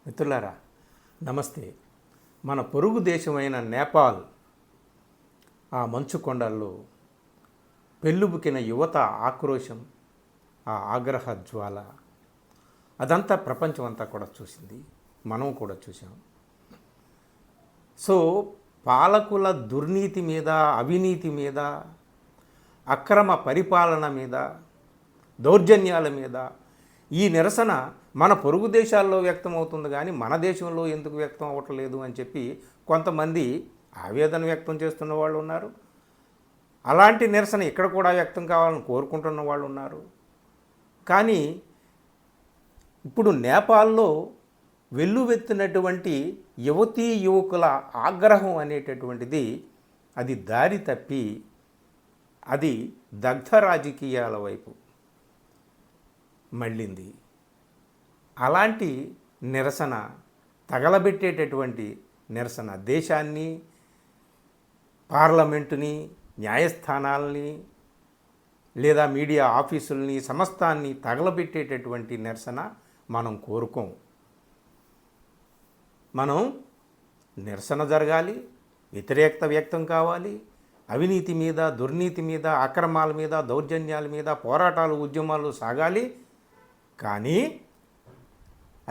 మిత్రులారా నమస్తే. మన పొరుగు దేశమైన నేపాల్ ఆ మంచు కొండల్లో పెళ్ళుబుకిన యువత ఆక్రోశం, ఆ ఆగ్రహ జ్వాల అదంతా ప్రపంచం అంతా కూడా చూసింది, మనం కూడా చూసాం. సో పాలకుల దుర్నీతి మీద, అవినీతి మీద, అక్రమ పరిపాలన మీద, దౌర్జన్యాల మీద ఈ నిరసన మన పొరుగు దేశాల్లో వ్యక్తమవుతుంది, కానీ మన దేశంలో ఎందుకు వ్యక్తం అవ్వట్లేదు అని చెప్పి కొంతమంది ఆవేదన వ్యక్తం చేస్తున్న వాళ్ళు ఉన్నారు. అలాంటి నిరసన ఇక్కడ కూడా వ్యక్తం కావాలని కోరుకుంటున్న వాళ్ళు ఉన్నారు. కానీ ఇప్పుడు నేపాల్లో వెల్లువెత్తినటువంటి యువతీ యువకుల ఆగ్రహం అనేటటువంటిది అది దారి తప్పి అది దగ్ధ రాజకీయాల వైపు మళ్ళింది. అలాంటి నిరసన, తగలబెట్టేటటువంటి నిరసన దేశాన్ని, పార్లమెంటుని, న్యాయస్థానాలని లేదా మీడియా ఆఫీసుల్ని, సమస్తాన్ని తగలబెట్టేటటువంటి నిరసన మనం కోరుకోం. మనం నిరసన జరగాలి, వ్యతిరేకత వ్యక్తం కావాలి, అవినీతి మీద, దుర్నీతి మీద, అక్రమాల మీద, దౌర్జన్యాల మీద పోరాటాలు, ఉద్యమాలు సాగాలి. కానీ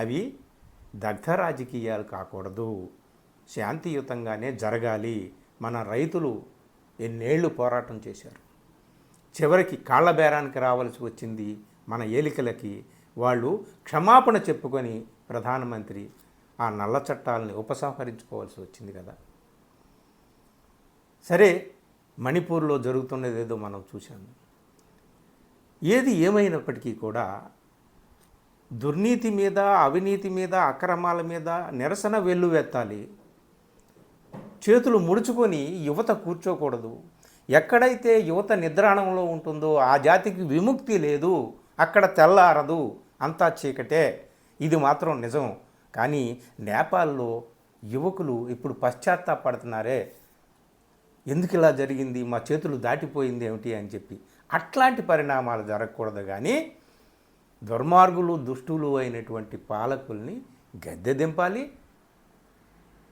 అవి దగ్ధ రాజకీయాలు కాకూడదు, శాంతియుతంగానే జరగాలి. మన రైతులు ఎన్నేళ్ళు పోరాటం చేశారు, చివరికి కాళ్ళ బేరానికి రావాల్సి వచ్చింది. మన ఏలికలకి వాళ్ళు క్షమాపణ చెప్పుకొని ప్రధానమంత్రి ఆ నల్ల చట్టాలని ఉపసంహరించుకోవాల్సి వచ్చింది కదా. సరే, మణిపూర్లో జరుగుతున్నది ఏదో మనం చూశాము. ఏది ఏమైనప్పటికీ కూడా దుర్నీతి మీద, అవినీతి మీద, అక్రమాల మీద నిరసన వెల్లువెత్తాలి. చేతులు ముడుచుకొని యువత కూర్చోకూడదు. ఎక్కడైతే యువత నిద్రాణంలో ఉంటుందో ఆ జాతికి విముక్తి లేదు, అక్కడ తెల్లారదు, అంతా చీకటే. ఇది మాత్రం నిజం. కానీ నేపాల్లో యువకులు ఇప్పుడు పశ్చాత్తాపడుతున్నారే, ఎందుకు ఇలా జరిగింది, మా చేతులు దాటిపోయింది ఏమిటి అని చెప్పి. అట్లాంటి పరిణామాలు జరగకూడదు. కానీ దుర్మార్గులు, దుష్టులు అయినటువంటి పాలకుల్ని గద్దె దింపాలి.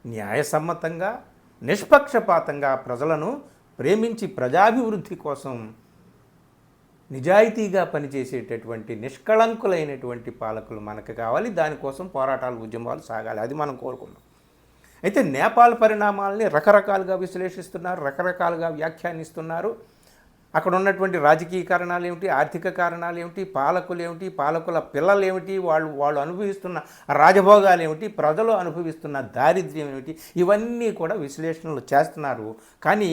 న్యాయసమ్మతంగా, నిష్పక్షపాతంగా ప్రజలను ప్రేమించి ప్రజాభివృద్ధి కోసం నిజాయితీగా పనిచేసేటటువంటి నిష్కళంకులైనటువంటి పాలకులు మనకు కావాలి. దానికోసం పోరాటాలు, ఉద్యమాలు సాగాలి. అది మనం కోరుకున్నాం. అయితే నేపాల్ పరిణామాలని రకరకాలుగా విశ్లేషిస్తున్నారు, రకరకాలుగా వ్యాఖ్యానిస్తున్నారు. అక్కడ ఉన్నటువంటి రాజకీయ కారణాలు ఏమిటి, ఆర్థిక కారణాలు ఏమిటి, పాలకులు ఏమిటి, పాలకుల పిల్లలు ఏమిటి, వాళ్ళు అనుభవిస్తున్న రాజభోగాలు ఏమిటి, ప్రజలు అనుభవిస్తున్న దారిద్ర్యం ఏమిటి, ఇవన్నీ కూడా విశ్లేషణలు చేస్తున్నారు. కానీ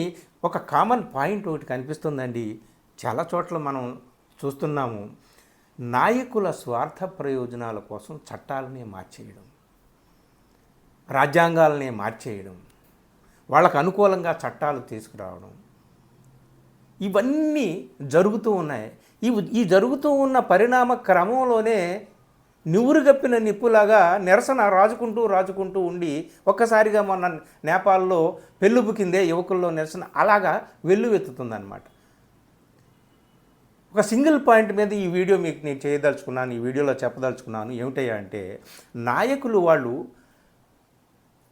ఒక కామన్ పాయింట్ ఒకటి కనిపిస్తుందండి. చాలా చోట్ల మనం చూస్తున్నాము. నాయకుల స్వార్థ ప్రయోజనాల కోసం చట్టాలనే మార్చేయడం, రాజ్యాంగాలనే మార్చేయడం, వాళ్ళకు అనుకూలంగా చట్టాలు తీసుకురావడం, ఇవన్నీ జరుగుతూ ఉన్నాయి. ఈ జరుగుతూ ఉన్న పరిణామ క్రమంలోనే నివురుగప్పిన నిప్పులాగా నిరసన రాజుకుంటూ ఉండి ఒక్కసారిగా మొన్న నేపాల్లో పెళ్ళుబుకిందే యువకుల్లో నిరసన అలాగా వెల్లువెత్తుతుందన్నమాట. ఒక సింగిల్ పాయింట్ మీద ఈ వీడియో మీకు నేను చేయదలుచుకున్నాను, ఈ వీడియోలో చెప్పదలుచుకున్నాను. ఏమిటయ్యా అంటే, నాయకులు వాళ్ళు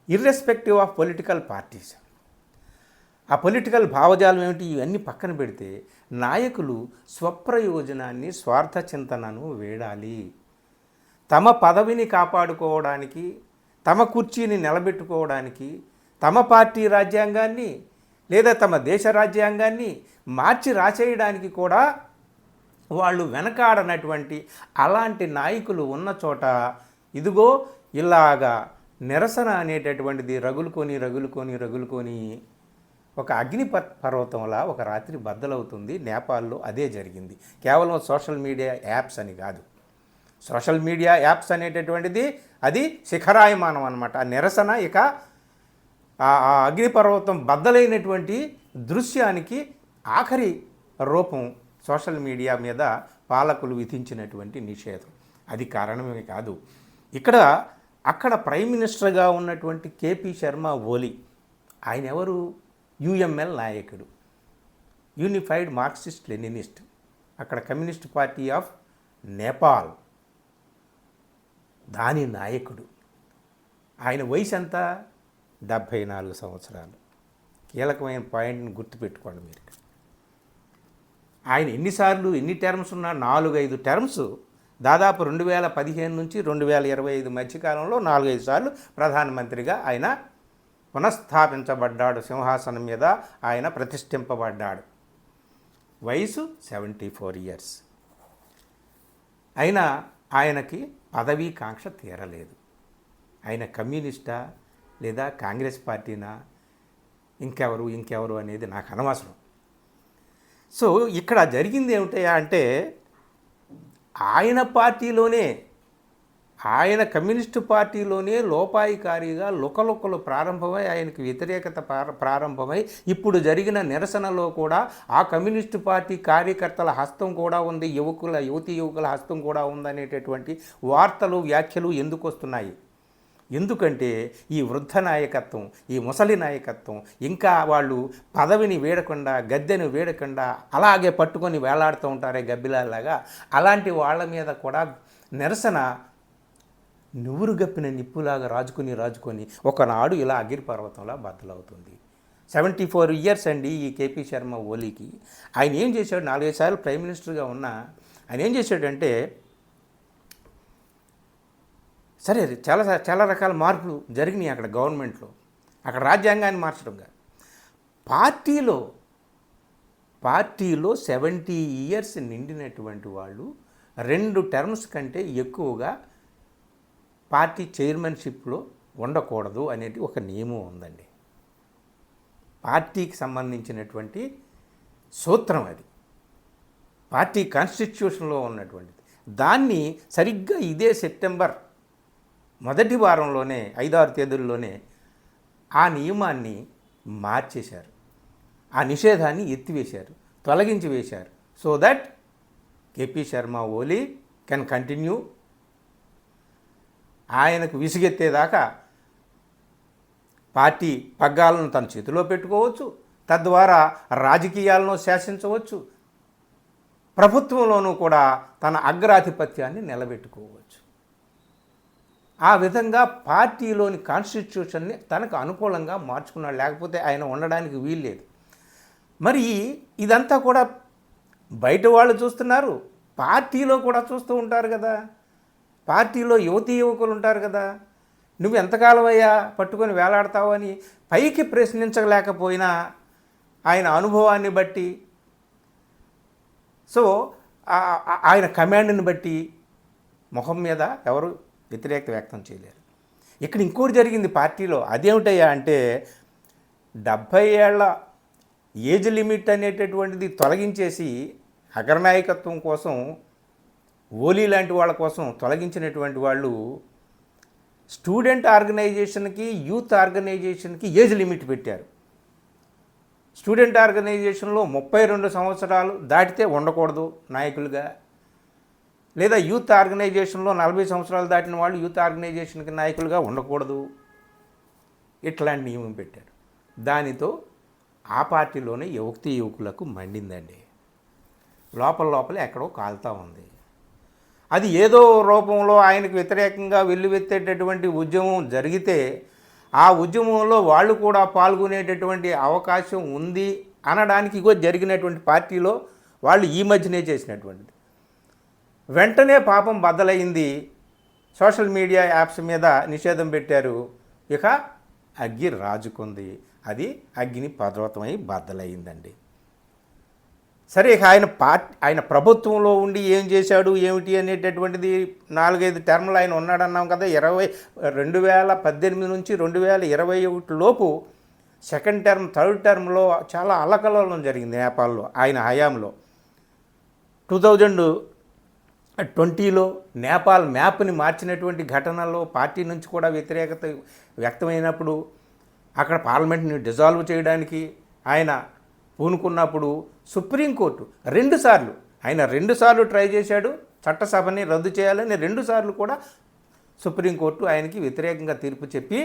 ఇర్రెస్పెక్టివ్ ఆఫ్ పొలిటికల్ పార్టీస్, ఆ పొలిటికల్ భావజాలం ఏమిటి, ఇవన్నీ పక్కన పెడితే నాయకులు స్వప్రయోజనాన్ని, స్వార్థ చింతనను వేడాలి. తమ పదవిని కాపాడుకోవడానికి, తమ కుర్చీని నిలబెట్టుకోవడానికి, తమ పార్టీ రాజ్యాంగాన్ని లేదా తమ దేశ రాజ్యాంగాన్ని మార్చి రాసేయడానికి కూడా వాళ్ళు వెనకాడనటువంటి అలాంటి నాయకులు ఉన్న చోట ఇదిగో ఇలాగా నిరసన అనేటటువంటిది రగులుకొని ఒక అగ్ని పర్వతంలా ఒక రాత్రి బద్దలవుతుంది. నేపాల్లో అదే జరిగింది. కేవలం సోషల్ మీడియా యాప్స్ అని కాదు, సోషల్ మీడియా యాప్స్ అనేటటువంటిది అది శిఖరాయమానం అన్నమాట. ఆ నిరసన ఇక ఆ అగ్నిపర్వతం బద్దలైనటువంటి దృశ్యానికి ఆఖరి రూపం సోషల్ మీడియా మీద పాలకులు విధించినటువంటి నిషేధం. అది కారణమే కాదు. అక్కడ ప్రైమ్ మినిస్టర్గా ఉన్నటువంటి కేపీ శర్మ ఓలీ, ఆయన ఎవరు? యుఎంఎల్ నాయకుడు, యూనిఫైడ్ మార్క్సిస్ట్ లెనినిస్ట్, అక్కడ కమ్యూనిస్ట్ పార్టీ ఆఫ్ నేపాల్ దాని నాయకుడు. ఆయన వయసు ఎంత? 74 సంవత్సరాలు. కీలకమైన పాయింట్ని గుర్తుపెట్టుకోండి మీరు. ఆయన ఎన్ని టర్మ్స్ ఉన్నా 4-5 టర్మ్స్ దాదాపు 2015 నుంచి 2025 మధ్యకాలంలో 4-5 సార్లు ప్రధానమంత్రిగా ఆయన పునఃస్థాపించబడ్డాడు. సింహాసనం మీద ఆయన ప్రతిష్ఠింపబడ్డాడు. వయసు 74 ఇయర్స్. అయినా ఆయనకి పదవీ కాంక్ష తీరలేదు. ఆయన కమ్యూనిస్టా లేదా కాంగ్రెస్ పార్టీనా ఇంకెవరు అనేది నాకు అనవసరం. సో ఇక్కడ జరిగింది ఏమిటయా అంటే ఆయన పార్టీలోనే, ఆయన కమ్యూనిస్టు పార్టీలోనే లోపాయికారిగా లుకలుకలు ప్రారంభమై ఆయనకు వ్యతిరేకత ప్రారంభమై ఇప్పుడు జరిగిన నిరసనలో కూడా ఆ కమ్యూనిస్టు పార్టీ కార్యకర్తల హస్తం కూడా ఉంది, యువతీ యువకుల హస్తం కూడా ఉందనేటటువంటి వార్తలు వ్యాఖ్యలు ఎందుకు వస్తున్నాయి? ఎందుకంటే ఈ వృద్ధ నాయకత్వం, ఈ ముసలి నాయకత్వం ఇంకా వాళ్ళు పదవిని వీడకుండా, గద్దెను వీడకుండా అలాగే పట్టుకొని వేలాడుతూ ఉంటారే గబ్బిలాల్లాగా, అలాంటి వాళ్ళ మీద కూడా నిరసన నువ్వురు గప్పిన నిప్పులాగా రాజుకొని ఒకనాడు ఇలా అగిరిపర్వతంలా బద్దలవుతుంది. 74 ఇయర్స్ అండి ఈ కేపీ శర్మ ఓలీకి. ఆయన ఏం చేశాడు? 4-5 సార్లు ప్రైమ్ మినిస్టర్గా ఉన్నా ఆయన ఏం చేశాడంటే, సరే చాలా రకాల మార్పులు జరిగినాయి అక్కడ గవర్నమెంట్లో. అక్కడ రాజ్యాంగాన్ని మార్చడంగా పార్టీలో 70 ఇయర్స్ నిండినటువంటి వాళ్ళు 2 టర్మ్స్ కంటే ఎక్కువగా పార్టీ చైర్మన్షిప్లో ఉండకూడదు అనేది ఒక నియమం ఉందండి. పార్టీకి సంబంధించినటువంటి సూత్రం అది, పార్టీ కాన్స్టిట్యూషన్లో ఉన్నటువంటిది. దాన్ని సరిగ్గా ఇదే సెప్టెంబర్ మొదటి వారంలోనే 5-6 తేదీల్లోనే ఆ నియమాన్ని మార్చేశారు, ఆ నిషేధాన్ని ఎత్తివేశారు, తొలగించి వేశారు. So that KP Sharma Oli can continue. ఆయనకు విసిగెత్తేదాకా పార్టీ పగ్గాలను తన చేతిలో పెట్టుకోవచ్చు, తద్వారా రాజకీయాలను శాసించవచ్చు, ప్రభుత్వంలోనూ కూడా తన అగ్రాధిపత్యాన్ని నిలబెట్టుకోవచ్చు. ఆ విధంగా పార్టీలోని కాన్స్టిట్యూషన్ని తనకు అనుకూలంగా మార్చుకున్నాడు, లేకపోతే ఆయన ఉండడానికి వీల్లేదు. మరి ఇదంతా కూడా బయట వాళ్ళు చూస్తున్నారు, పార్టీలో కూడా చూస్తూ ఉంటారు కదా. పార్టీలో యువతీ యువకులు ఉంటారు కదా, నువ్వు ఎంతకాలం అయ్యా పట్టుకొని వేలాడతావు అని పైకి ప్రశ్నించలేకపోయినా ఆయన అనుభవాన్ని బట్టి, సో ఆయన కమాండ్ని బట్టి ముఖం మీద ఎవరు వ్యతిరేకత వ్యక్తం చేయలేరు. ఇక్కడ ఇంకోటి జరిగింది పార్టీలో. అదేమిటయ్యా అంటే 70 ఏళ్ల ఏజ్ లిమిట్ అనేటటువంటిది తొలగించేసి అగ్రనాయకత్వం కోసం, ఓలీ లాంటి వాళ్ళ కోసం తొలగించినటువంటి వాళ్ళు స్టూడెంట్ ఆర్గనైజేషన్కి, యూత్ ఆర్గనైజేషన్కి ఏజ్ లిమిట్ పెట్టారు. స్టూడెంట్ ఆర్గనైజేషన్లో 32 సంవత్సరాలు దాటితే ఉండకూడదు నాయకులుగా, లేదా యూత్ ఆర్గనైజేషన్లో 40 సంవత్సరాలు దాటిన వాళ్ళు యూత్ ఆర్గనైజేషన్కి నాయకులుగా ఉండకూడదు. ఇట్లాంటి నియమం పెట్టారు. దానితో ఆ పార్టీలోనే యువతీ యువకులకు మండిందండి. లోపల ఎక్కడో కాలుతూ ఉంది. అది ఏదో రూపంలో ఆయనకు వ్యతిరేకంగా వెల్లువెత్తేటటువంటి ఉద్యమం జరిగితే ఆ ఉద్యమంలో వాళ్ళు కూడా పాల్గొనేటటువంటి అవకాశం ఉంది అనడానికి ఇగో జరిగినటువంటి పార్టీలో వాళ్ళు ఈ మధ్యనే చేసినటువంటిది. వెంటనే పాపం బద్దలైంది. సోషల్ మీడియా యాప్స్ మీద నిషేధం పెట్టారు. ఇక అగ్గి రాజుకుంది. అది అగ్ని పర్వతమై బద్దలైందండి. సరే, ఇక ఆయన ప్రభుత్వంలో ఉండి ఏం చేశాడు ఏమిటి అనేటటువంటిది 4-5 టర్మ్లు ఆయన ఉన్నాడన్నాం కదా. 2018 నుంచి 2021 లోపు సెకండ్ టర్మ్, థర్డ్ టర్మ్లో చాలా అల్లకల్లోలం జరిగింది నేపాల్లో ఆయన హయాంలో. 2020లో నేపాల్ మ్యాప్ని మార్చినటువంటి ఘటనలో పార్టీ నుంచి కూడా వ్యతిరేకత వ్యక్తమైనప్పుడు అక్కడ పార్లమెంట్ని డిజాల్వ్ చేయడానికి ఆయన పూనుకున్నప్పుడు సుప్రీంకోర్టు 2 సార్లు, ఆయన 2 సార్లు ట్రై చేశాడు చట్టసభని రద్దు చేయాలని. 2 సార్లు కూడా సుప్రీంకోర్టు ఆయనకి వ్యతిరేకంగా తీర్పు చెప్పి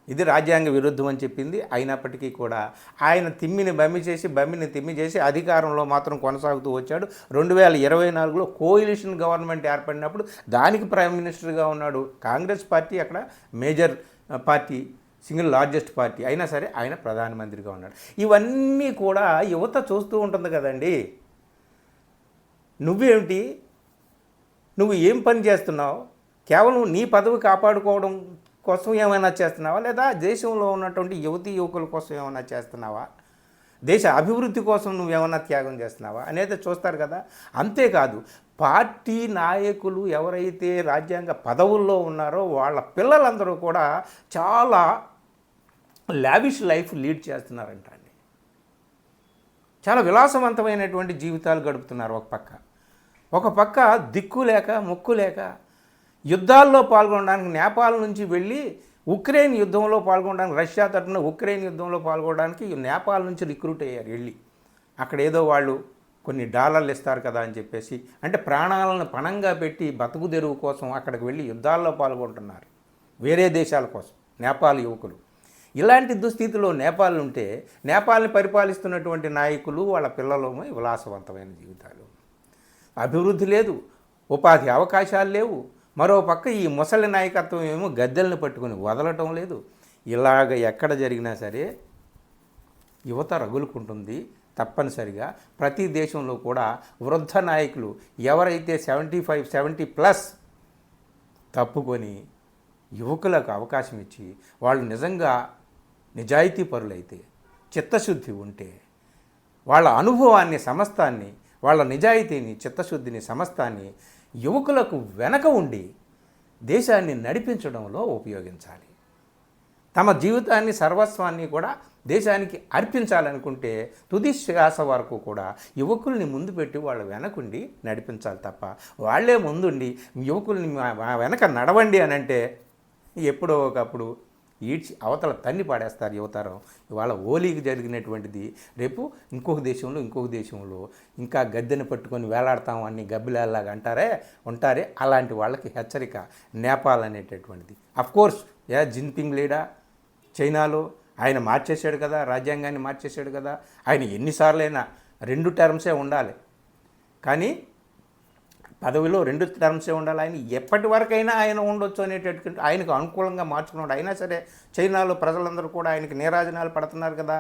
ఇది రాజ్యాంగ విరుద్ధం అని చెప్పింది. అయినప్పటికీ కూడా ఆయన బమ్మిని తిమ్మి చేసి అధికారంలో మాత్రం కొనసాగుతూ వచ్చాడు. 2024లో కోయిలిషన్ గవర్నమెంట్ ఏర్పడినప్పుడు దానికి ప్రైమ్ మినిస్టర్గా ఉన్నాడు. కాంగ్రెస్ పార్టీ అక్కడ major party, single largest party, అయినా సరే ఆయన ప్రధానమంత్రిగా ఉన్నాడు. ఇవన్నీ కూడా యువత చూస్తూ ఉంటుంది కదండి. నువ్వేమిటి, నువ్వు ఏం పని చేస్తున్నావు? కేవలం నీ పదవి కాపాడుకోవడం కోసం ఏమైనా చేస్తున్నావా, లేదా దేశంలో ఉన్నటువంటి యువతీ యువకుల కోసం ఏమైనా చేస్తున్నావా, దేశ అభివృద్ధి కోసం నువ్వేమన్నా త్యాగం చేస్తున్నావా అనేది చూస్తారు కదా. అంతేకాదు పార్టీ నాయకులు ఎవరైతే రాజ్యాంగ పదవుల్లో ఉన్నారో వాళ్ళ పిల్లలందరూ కూడా చాలా లావిష్ లైఫ్ లీడ్ చేస్తున్నారంట అండి. చాలా విలాసవంతమైనటువంటి జీవితాలు గడుపుతున్నారు. ఒక పక్క దిక్కు లేక మొక్కు లేక యుద్ధాల్లో పాల్గొనడానికి నేపాల్ నుంచి వెళ్ళి ఉక్రెయిన్ యుద్ధంలో పాల్గొనడానికి, రష్యా తరఫున ఉక్రెయిన్ యుద్ధంలో పాల్గొనడానికి నేపాల్ నుంచి రిక్రూట్ అయ్యారు. వెళ్ళి అక్కడ ఏదో వాళ్ళు కొన్ని డాలర్లు ఇస్తారు కదా అని చెప్పేసి, అంటే ప్రాణాలను పణంగా పెట్టి బతుకు తెరువు కోసం అక్కడికి వెళ్ళి యుద్ధాల్లో పాల్గొంటున్నారు వేరే దేశాల కోసం నేపాల్ యువకులు. ఇలాంటి దుస్థితిలో నేపాల్ ఉంటే నేపాల్ని పరిపాలిస్తున్నటువంటి నాయకులు వాళ్ళ పిల్లలు విలాసవంతమైన జీవితాలు, అభివృద్ధి లేదు, ఉపాధి అవకాశాలు లేవు. మరో పక్క ఈ ముసలి నాయకత్వం ఏమో గద్దెలను పట్టుకొని వదలటం లేదు. ఇలాగ ఎక్కడ జరిగినా సరే యువత రగులుకుంటుంది. తప్పనిసరిగా ప్రతి దేశంలో కూడా వృద్ధ నాయకులు ఎవరైతే 75, 70+ తప్పుకొని యువకులకు అవకాశం ఇచ్చి వాళ్ళు నిజంగా నిజాయితీ పరులైతే, చిత్తశుద్ధి ఉంటే, వాళ్ళ అనుభవాన్ని సమస్తాన్ని, వాళ్ళ నిజాయితీని, చిత్తశుద్ధిని సమస్తాన్ని యువకులకు వెనక ఉండి దేశాన్ని నడిపించడంలో ఉపయోగించాలి. తమ జీవితాన్ని, సర్వస్వాన్ని కూడా దేశానికి అర్పించాలనుకుంటే తుది శ్వాస వరకు కూడా యువకుల్ని ముందు పెట్టి వాళ్ళ వెనకుండి నడిపించాలి తప్ప వాళ్ళే ముందుండి యువకుల్ని వెనక నడవండి అని అంటే ఎప్పుడో ఒకప్పుడు ఈడ్చి అవతల తన్ని పాడేస్తారు యువతరం. ఇవాళ హోలీకి జరిగినటువంటిది రేపు ఇంకొక దేశంలో ఇంకా గద్దెని పట్టుకొని వేలాడతాం అని గబ్బిలాల్లాగా ఉంటారే అలాంటి వాళ్ళకి హెచ్చరిక నేపాల్ అనేటటువంటిది. అఫ్కోర్స్ జిన్పింగ్ లీడా చైనాలో ఆయన మార్చేశాడు కదా, రాజ్యాంగాన్ని మార్చేశాడు కదా. ఆయన ఎన్నిసార్లైనా 2 టర్మ్సే ఉండాలి, కానీ పదవిలో 2 టర్మ్సే ఉండాలి. ఆయన ఎప్పటి వరకైనా ఆయన ఉండొచ్చు అనేటటువంటి ఆయనకు అనుకూలంగా మార్చుకున్నాడు. అయినా సరే చైనాలో ప్రజలందరూ కూడా ఆయనకి నీరాజనాలు పడుతున్నారు కదా.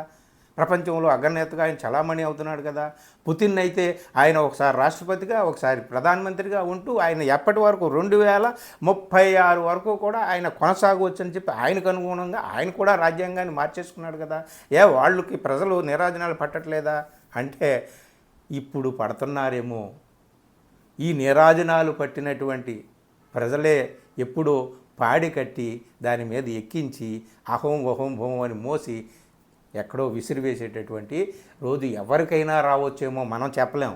ప్రపంచంలో అగ్రనేతగా ఆయన చలామణి అవుతున్నాడు కదా. పుతిన్ అయితే ఆయన ఒకసారి రాష్ట్రపతిగా, ఒకసారి ప్రధానమంత్రిగా ఉంటూ ఆయన ఎప్పటి వరకు 2036 వరకు కూడా ఆయన కొనసాగవచ్చు అని చెప్పి ఆయనకు అనుగుణంగా ఆయన కూడా రాజ్యాంగాన్ని మార్చేసుకున్నాడు కదా. వాళ్ళకి ప్రజలు నీరాజనాలు పట్టట్లేదా అంటే ఇప్పుడు పడుతున్నారేమో. ఈ నీరాజనాలు పట్టినటువంటి ప్రజలే ఎప్పుడో పాడి కట్టి దాని మీద ఎక్కించి అహోం వహోం భోం అని మోసి ఎక్కడో విసిరివేసేటటువంటి రోజు ఎవరికైనా రావచ్చేమో మనం చెప్పలేం.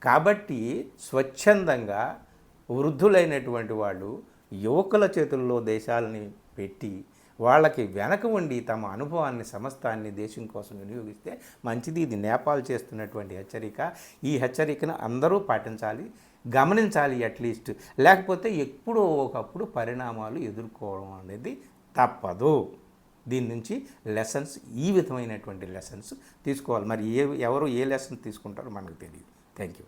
కాబట్టి స్వచ్ఛందంగా వృద్ధులైనటువంటి వాళ్ళు యువకుల చేతుల్లో దేశాలని పెట్టి వాళ్ళకి వెనక ఉండి తమ అనుభవాన్ని సమస్తాన్ని దేశం కోసం వినియోగిస్తే మంచిది. ఇది నేపాల్ చేస్తున్నటువంటి హెచ్చరిక. ఈ హెచ్చరికను అందరూ పాటించాలి, గమనించాలి అట్లీస్ట్. లేకపోతే ఎప్పుడో ఒకప్పుడు పరిణామాలు ఎదుర్కోవడం అనేది తప్పదు. దీని నుంచి లెసన్స్, ఈ విధమైనటువంటి లెసన్స్ తీసుకోవాలి. మరి ఎవరు ఏ లెసన్స్ తీసుకుంటారో మనకు తెలియదు. Thank you.